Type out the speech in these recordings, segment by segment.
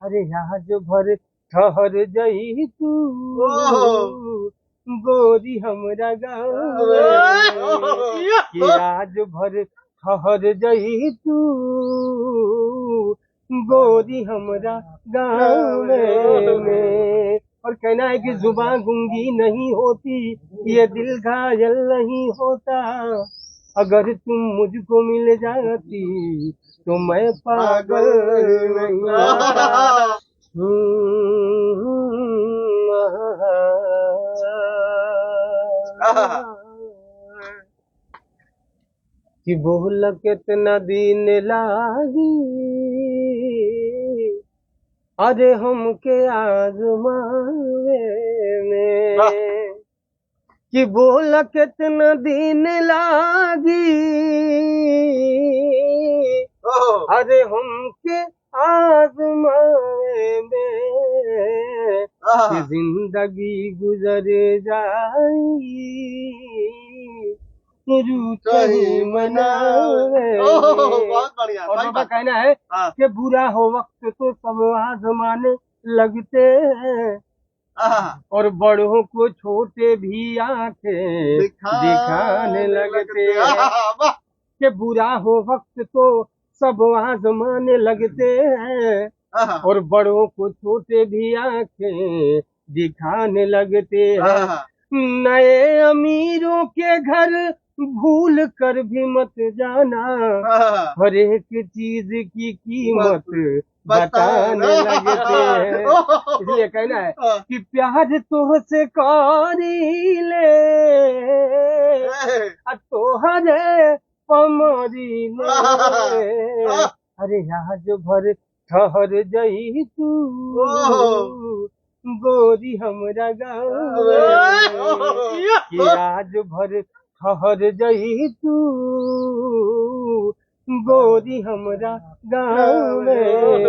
अरे आज भर ठहर जई तू गोरी हमरा गाँव कि आज भर ठहर जई तू गोरी हमरा गाँव में। और कहना है कि जुबान गूंगी नहीं होती, ये दिल घायल नहीं होता, अगर तुम मुझको मिल जाती तो मैं पागल नहीं। कि बोल कितना दिन लागी अरे हमके आजमावे में, कि बोल कितना दिन लागी अरे हमके आजमावे में, कि जिंदगी गुजर जाई रूठही मनावे। बहुत बढ़िया। और बाबा कहना है कि बुरा हो वक्त तो सब आजमाने लगते हैं, और बड़ों को छोटे भी आंखें दिखाने लगते हैं। कि बुरा हो वक्त तो सब आजमाने लगते हैं, और बड़ों को छोटे भी आंखें दिखाने लगते हैं। नए अमीरों के घर भूल कर भी मत जाना, हर एक चीज की कीमत बताने लगते हैं। इसलिए कहना है कि प्यार तुझसे करी ले तोहरे पमरी ले, अरे आज भर ठहर जई तू गोरी हमरा गाँव कि आज भर ठहर जई तू गोरी हमरा गाँव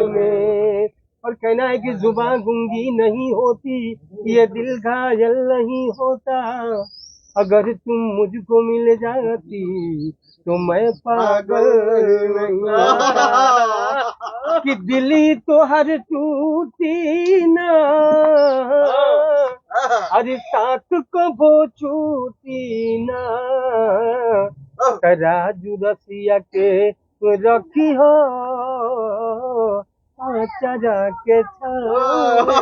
में। और कहना है कि जुबान गूंगी नहीं होती, ये दिल घायल नहीं होता, अगर तुम मुझको मिल जाती तो मैं पागल नहीं। कि दिली तो हर टूटी ना अरे साथ को वो छूटी ना, तराजू रसिया के रखी हो चरा के छावे।